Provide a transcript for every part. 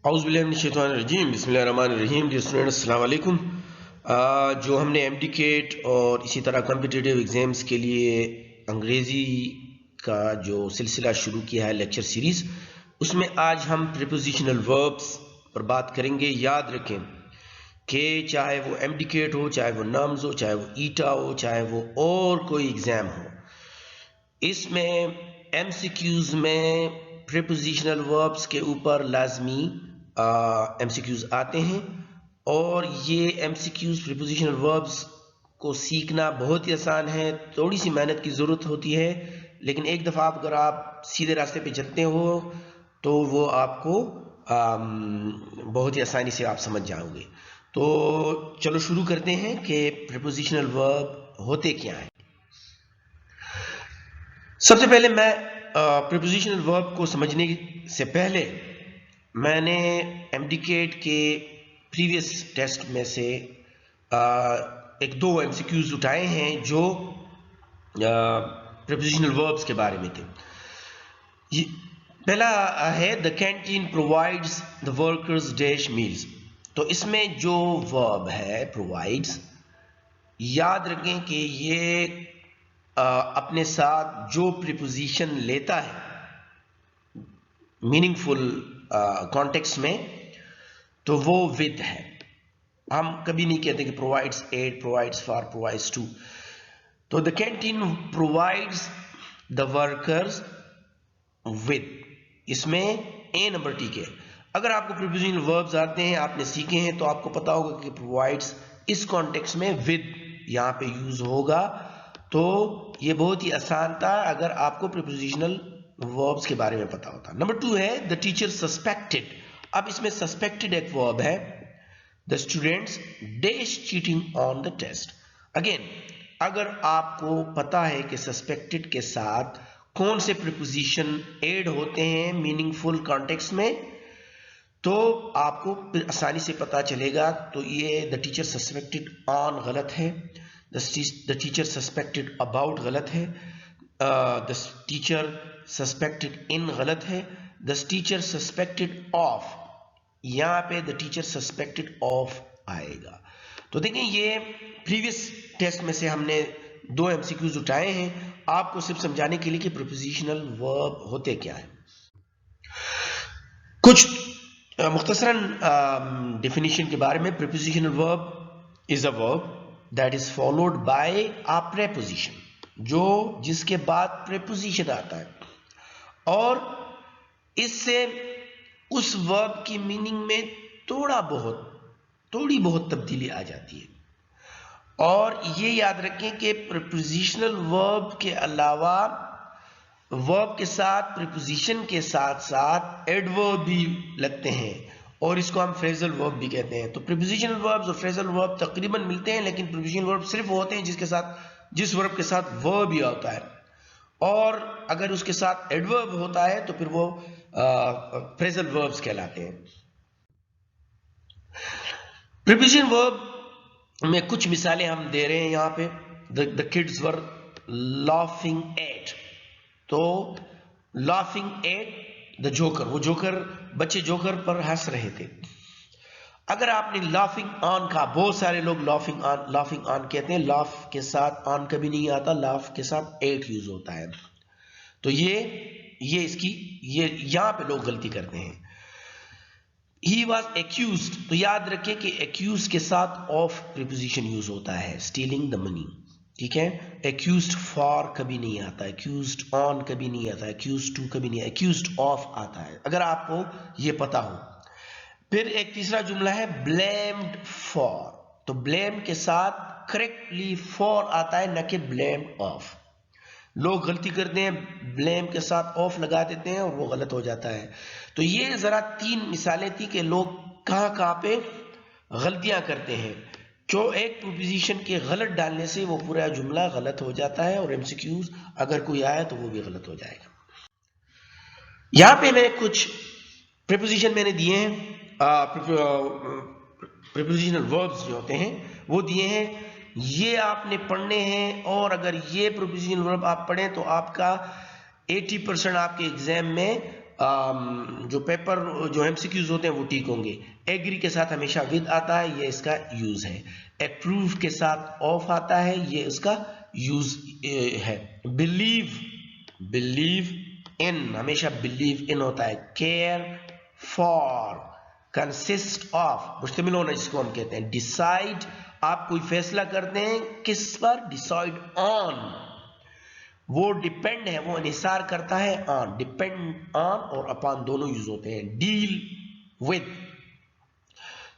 औज़ुबिल्लाहिमिनश्शैतानिर्रजीम बिस्मिल्लाहिर्रहमानिर्रहीम। Dear students, अस्सलाम वालेकुम। जो हमने एमडीकेट और इसी तरह कॉम्पिटिटिव एग्ज़ाम्स के लिए अंग्रेज़ी का जो सिलसिला शुरू किया है लेक्चर सीरीज़, उसमें आज हम प्रीपोजिशनल वर्ब्स पर बात करेंगे। याद रखें कि चाहे वो एमडीकेट हो, चाहे वो नाम्स हो, चाहे वो ईटा हो, चाहे वो और कोई एग्ज़ाम हो, इसमें एमसीक्यूज़ में प्रीपोजिशनल वर्ब्स के ऊपर लाजमी एमसीक्यूज़ आते हैं और ये एमसीक्यूज़ प्रीपोजिशनल वर्ब्स को सीखना बहुत ही आसान है। थोड़ी सी मेहनत की ज़रूरत होती है, लेकिन एक दफ़ा अगर आप सीधे रास्ते पे चलते हो तो वो आपको बहुत ही आसानी से आप समझ जाओगे। तो चलो शुरू करते हैं कि प्रीपोजिशनल वर्ब होते क्या हैं। सबसे पहले मैं प्रीपोजिशनल वर्ब को समझने से पहले मैंने एमडीकेट के प्रीवियस टेस्ट में से एक दो एमसीक्यूज उठाए हैं जो प्रीपोजिशनल वर्ब्स के बारे में थे। पहला है the canteen provides the workers dash meals. तो इसमें जो वर्ब है प्रोवाइड्स, याद रखें कि ये अपने साथ जो प्रीपोजिशन लेता है मीनिंगफुल कॉन्टेक्स्ट में, तो वो विद है। हम कभी नहीं कहते कि provides at, provides for, provides to. तो the canteen provides the workers with, इसमें ए नंबर टी के। अगर आपको प्रीपोजिशनल वर्ब्स आते हैं, आपने सीखे हैं, तो आपको पता होगा कि प्रोवाइड्स इस कॉन्टेक्स्ट में विद यहां पे यूज होगा। तो ये बहुत ही आसान था अगर आपको प्रीपोजिशनल वर्ब्स के बारे में पता होता। नंबर टू है द टीचर सस्पेक्टेड। अब इसमें सस्पेक्टेड एक वर्ब है। The students dash cheating on the test. Again, अगर आपको पता है कि सस्पेक्टेड के साथ कौन से प्रीपोजिशन ऐड होते हैं मीनिंगफुल कॉन्टेक्स्ट में, तो आपको आसानी से पता चलेगा। तो ये द टीचर सस्पेक्टेड ऑन गलत है, द टीचर सस्पेक्टेड अबाउट गलत है, द टीचर सस्पेक्टेड इन गलत है, द टीचर सस्पेक्टेड ऑफ, यहां पे द टीचर सस्पेक्टेड ऑफ आएगा। तो देखिए, ये प्रीवियस टेस्ट में से हमने दो एमसीक्यूज उठाए हैं आपको सिर्फ समझाने के लिए कि प्रीपोजिशनल वर्ब होते क्या है। कुछ मुख्तसरन डेफिनेशन के बारे में। Prepositional verb is a verb that is followed by a preposition, जो जिसके बाद प्रीपोजिशन आता है और इससे उस वर्ब की मीनिंग में थोड़ी बहुत तब्दीली आ जाती है। और ये याद रखें कि प्रीपोजिशनल वर्ब के अलावा वर्ब के साथ प्रीपोजिशन के साथ साथ एडवर्ब भी लगते हैं और इसको हम फ्रेजल वर्ब भी कहते हैं। तो प्रीपोजिशनल वर्ब्स और फ्रेजल वर्ब तकरीबन मिलते हैं, लेकिन प्रीपोजिशनल वर्ब सिर्फ होते हैं जिस वर्ब के साथ वर्ब भी होता है, और अगर उसके साथ एडवर्ब होता है तो फिर वो फ्रेजल वर्ब्स कहलाते हैं। प्रीपोजिशनल वर्ब में कुछ मिसालें हम दे रहे हैं यहाँ पे। The kids were laughing at. तो लाफिंग एट द जोकर, वो जोकर, बच्चे जोकर पर हंस रहे थे। अगर आपने लाफिंग ऑन कहा, बहुत सारे लोग लाफिंग ऑन कहते हैं, लाफ के साथ ऑन कभी नहीं आता, लाफ के साथ एट यूज होता है। तो ये यहां पे लोग गलती करते हैं। He was accused, तो याद रखें कि accused के साथ of प्रीपोजिशन यूज होता है, stealing the money, ठीक है। accused for कभी नहीं आता, accused on कभी नहीं आता, accused to कभी नहीं, accused of आता है, अगर आपको ये पता हो। फिर एक तीसरा जुमला है blamed for। तो blame के साथ correctly for आता है, न कि blamed of। लोग गलती करते हैं, ब्लेम के साथ ऑफ लगा देते हैं और वो गलत हो जाता है। तो ये जरा तीन मिसालें थी कि लोग कहां पे गलतियां करते हैं। जो एक प्रीपोजिशन के गलत डालने से वो पूरा जुमला गलत हो जाता है और एमसीक्यूज अगर कोई आए तो वो भी गलत हो जाएगा। यहां पे मैं कुछ प्रीपोजिशन मैंने दिए हैं, प्रीपोजिशनल वर्ब्स जो होते हैं वो दिए हैं, ये आपने पढ़ने हैं। और अगर ये प्रीपोजिशनल वर्ब आप पढ़ें तो आपका 80% आपके एग्जाम में जो पेपर जो एमसीक्यूज होते हैं वो ठीक होंगे। एग्री के साथ हमेशा विद आता है, ये इसका यूज है। अप्रूव के साथ ऑफ आता है, ये इसका यूज है। बिलीव इन, हमेशा बिलीव इन होता है। केयर फॉर, कंसिस्ट ऑफ, मुश्तमिल होना जिसको हम कहते हैं। डिसाइड, आप कोई फैसला करते हैं किस पर, डिसाइड ऑन, वो डिपेंड है, वो इन्हिसार करता है ऑन, डिपेंड ऑन और अपॉन दोनों यूज होते हैं। डील विद,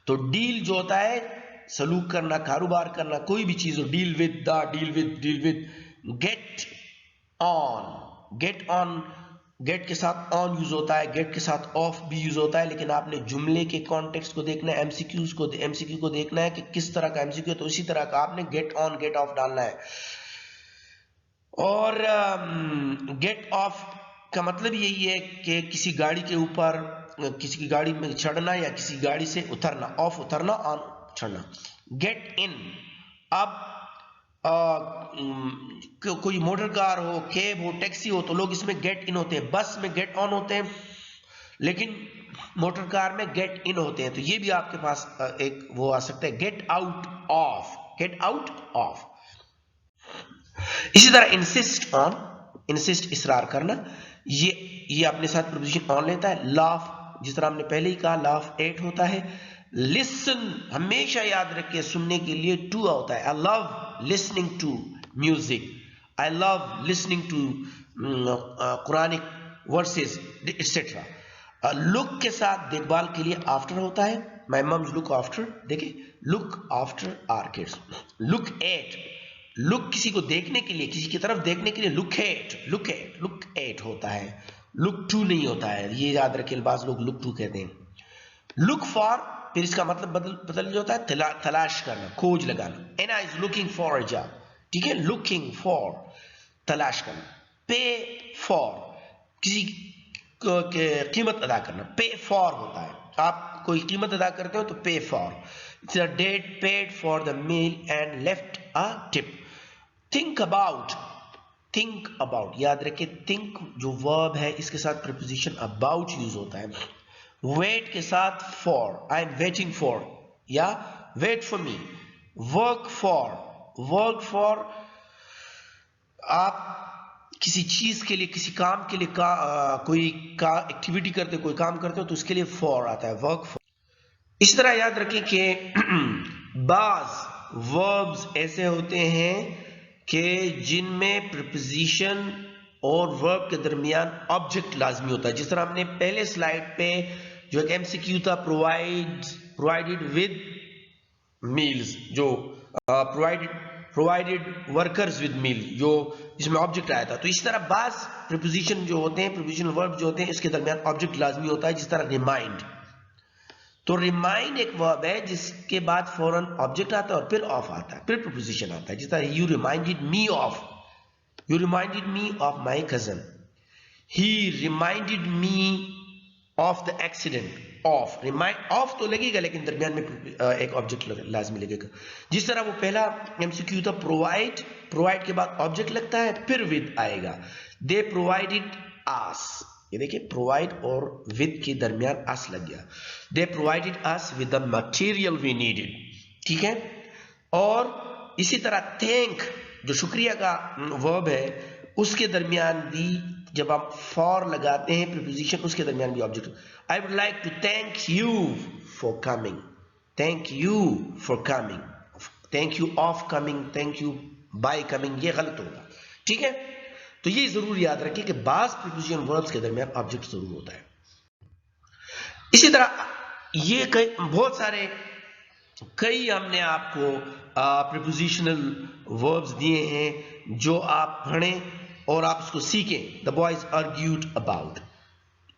तो डील जो होता है सलूक करना, कारोबार करना, कोई भी चीज हो, deal with. Get on, get के साथ ऑन यूज होता है, गेट के साथ ऑफ भी यूज होता है, लेकिन आपने जुमले के कॉन्टेक्स्ट को देखना है, एमसीक्यू को देखना है कि किस तरह का एमसीक्यू है, तो इसी तरह का आपने गेट ऑन गेट ऑफ डालना है। और गेट ऑफ का मतलब यही है कि किसी गाड़ी के ऊपर, किसी की गाड़ी में चढ़ना या किसी गाड़ी से उतरना, ऑफ उतरना, ऑन चढ़ना। गेट इन, अब कोई मोटर कार हो, कैब हो, टैक्सी हो, तो लोग इसमें गेट इन होते हैं। बस में गेट ऑन होते हैं, लेकिन मोटर कार में गेट इन होते हैं। तो ये भी आपके पास एक वो आ सकता है, गेट आउट ऑफ। इसी तरह इंसिस्ट ऑन, इंसिस्ट इसरार करना, ये अपने साथ प्रीपोजिशन ऑन लेता है। लाफ, जिस तरह हमने पहले ही कहा, लाफ एट होता है। लिसन, हमेशा याद रखिए सुनने के लिए टू होता है। I love listening to music, I love listening to Quranic verses etcetera. Look के साथ देखभाल के लिए आफ्टर होता है। माई मम्स लुक आफ्टर, देखिए look after our kids. Look at, look किसी को देखने के लिए, किसी की तरफ देखने के लिए लुक एट होता है, लुक टू नहीं होता है, ये याद रखिए, बाज़ लोग लुक टू कहते हैं। लुक फॉर, फिर इसका मतलब बदल जाता है, तलाश करना, खोज लगाना। Anna is looking for a job, ठीक है, लुकिंग फॉर, तलाश करना। पे फॉर, किसी कीमत अदा करना, पे फॉर होता है, आप कोई कीमत अदा करते हो तो pay for. That paid for the meal and left a tip. Think about, याद रखिए थिंक जो वर्ब है इसके साथ प्रीपोजिशन अबाउट यूज होता है। वेट के साथ for, I am waiting for या wait for me. Work for, आप किसी चीज के लिए, किसी काम के लिए कोई एक्टिविटी करते हो, कोई काम करते हो तो उसके लिए फॉर आता है, वर्क फॉर। इस तरह याद रखें कि बाज वर्ब्स ऐसे होते हैं कि जिनमें प्रीपोजिशन और वर्ब के दरमियान ऑब्जेक्ट लाजमी होता है। जिस तरह हमने पहले स्लाइड पे जो एक एमसीक्यू था, प्रोवाइडेड विद मील्स, जो प्रोवाइडेड वर्कर्स विद मील, जो जिसमें ऑब्जेक्ट आया था। तो इस तरह बाज प्रीपोजिशन जो होते हैं, प्रीपोजिशनल वर्ब जो होते हैं, इसके दरमियान ऑब्जेक्ट लाजमी होता है। जिस तरह रिमाइंड, तो रिमाइंड एक वर्ब है जिसके बाद फौरन ऑब्जेक्ट आता है और फिर ऑफ आता है, फिर प्रीपोजिशन आता है। जिस तरह you reminded me of my cousin, he reminded me of the accident. Of तो लगेगा, लेकिन दरमियान में एक ऑब्जेक्ट लाजमी लगेगा। जिस तरह वो पहला एमसीक्यू था, प्रोवाइड के बाद ऑब्जेक्ट लगता है, फिर विद आएगा। दे प्रोवाइडेड आस, ये देखिए प्रोवाइड और विद के दरमियान अस लग गया। They provided us with the material we needed, ठीक है। और इसी तरह थैंक जो शुक्रिया का वर्ब है, उसके दरमियान भी जब आप फॉर लगाते हैं प्रीपोजिशन, उसके दरमियान भी object. I would like to thank you for coming, thank you for coming, thank you of coming, thank you by coming, ये गलत होगा, ठीक है। तो ये जरूर याद रखिए कि बाज प्रीपोजिशन वर्ब्स के दरमियान ऑब्जेक्ट जरूर होता है। इसी तरह ये बहुत सारे कई हमने आपको प्रीपोजिशनल वर्ब्स दिए हैं जो आप पढ़ें और आप उसको सीखें। The boys argued about,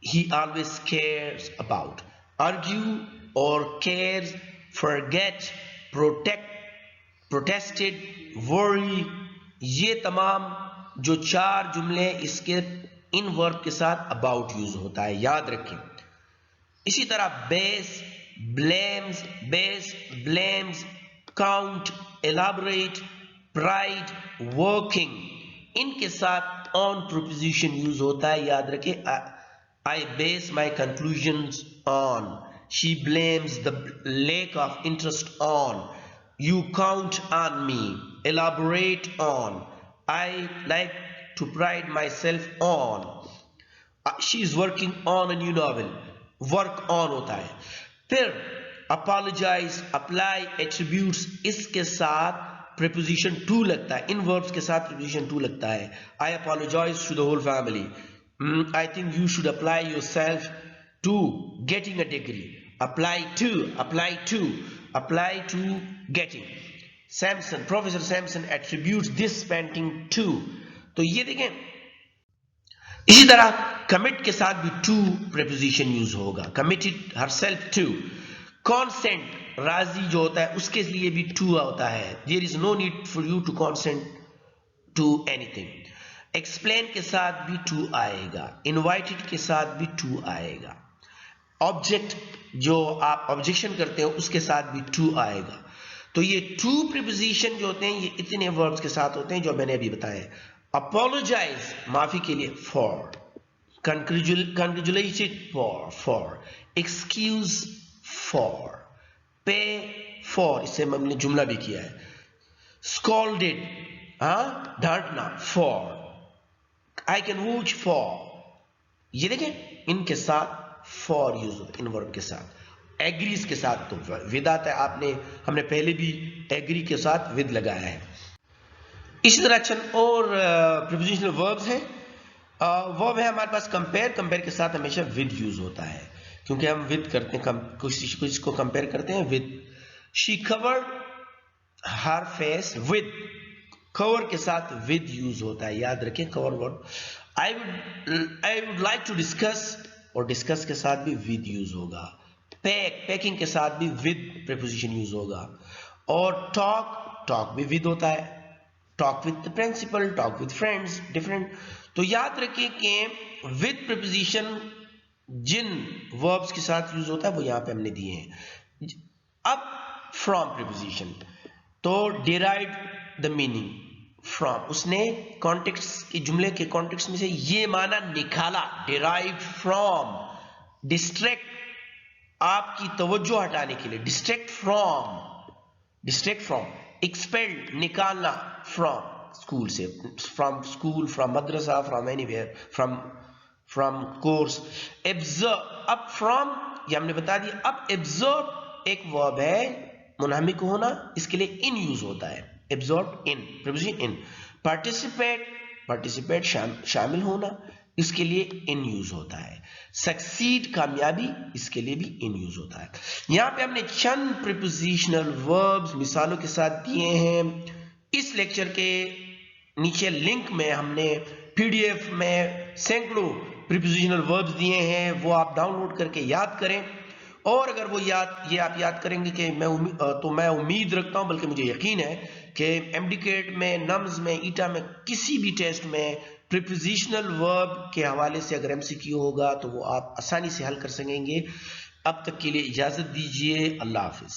he always cares about, argue और cares, forget, protect, protested, worry, ये तमाम जो चार जुमले इसके इन वर्ब के साथ अबाउट यूज होता है, याद रखें। इसी तरह base, blames, count, elaborate, pride, working, इनके साथ ऑन प्रीपोजिशन यूज होता है, याद रखें। I base my conclusions on. She blames the lack of interest on. You count on me. Elaborate on. I like to pride myself on. She is working on a new novel. Work on होता है. फिर apologize, apply, attributes, इसके साथ preposition to लगता है. इन verbs के साथ preposition to लगता है. I apologize to the whole family. I think you should apply yourself to getting a degree. Apply to getting. Samson, Professor Samson attributes this painting to. तो ये देखें, इसी तरह कमिट के साथ भी टू प्रीपोजिशन यूज होगा. Committed herself to. कॉन्सेंट, राजी जो होता है उसके लिए भी टू होता है. There is no need for you to consent to anything. Explain के साथ भी टू आएगा. इनवाइटेड के साथ भी टू आएगा. ऑब्जेक्ट जो आप ऑब्जेक्शन करते हो उसके साथ भी टू आएगा. तो ये टू प्रीपोजिशन जो होते हैं ये इतने वर्ब्स के साथ होते हैं जो मैंने अभी बताए. Apologize, माफी के लिए for. Congratulated for. Excuse for. Pay for, इससे हमने जुमला भी किया है. Scolded, डांटना for. I can vouch for. ये देखें इनके साथ for यूज होता है, इन वर्ब के साथ. Agrees के साथ तो with आता है. हमने पहले भी agree के साथ with लगाया है. इसी तरह चंद और प्रीपोजिशनल वर्ब्स हैं. वर्ब है हमारे पास कंपेयर के साथ हमेशा विद यूज होता है क्योंकि हम विद करते हैं, कुछ को कंपेयर करते हैं with. She covered her face with. Cover के साथ विद यूज होता है, याद रखें cover word. I would like to discuss, और डिस्कस के साथ भी विद यूज होगा. पैकिंग के साथ भी विद प्रीपोजिशन यूज होगा. और टॉक भी विद होता है. Talk with the principal, talk with friends, different. तो याद रखिए कि विद प्रीपोजिशन जिन वर्ब्स के साथ यूज होता है वो यहां पे हमने दिए हैं. अब फ्रॉम प्रीपोजिशन, तो डिराइव द मीनिंग फ्रॉम. उसने कॉन्टेक्स्ट के जुमले के कॉन्टेक्स्ट में से ये माना निकाला. डिराइव फ्रॉम, डिस्ट्रैक्ट, आपकी तवज्जो हटाने के लिए. Distract from. एक्सपेल्ड, निकालना. फ्रॉम स्कूल से, from school, from Madrasa, from anywhere, from course. एब्जर्व, अब फ्रॉम ये हमने बता दिया. अब एब्जर्व एक वर्ब है मुनहमिक होना, इसके लिए इन यूज होता है. Absorb in, preposition in. Participate शामिल होना, इसके लिए इन यूज होता है. सक्सीड कामयाबी, इसके लिए भी इन यूज होता है. यहां पे हमने चंद प्रीपोजिशनल वर्ब्स मिसालों के साथ दिए हैं. इस लेक्चर के नीचे लिंक में हमने पीडीएफ में सैकड़ों प्रीपोजिशनल वर्ब्स दिए हैं, वो आप डाउनलोड करके याद करें. और अगर वो आप याद करेंगे कि मैं उम्मीद रखता हूं, बल्कि मुझे यकीन है कि एमडीकेट में, नम्स में, ईटा में, किसी भी टेस्ट में प्रीपोजिशनल वर्ब के हवाले से अगर एमसीक्यू होगा तो वो आप आसानी से हल कर सकेंगे. अब तक के लिए इजाजत दीजिए. अल्लाह हाफिज.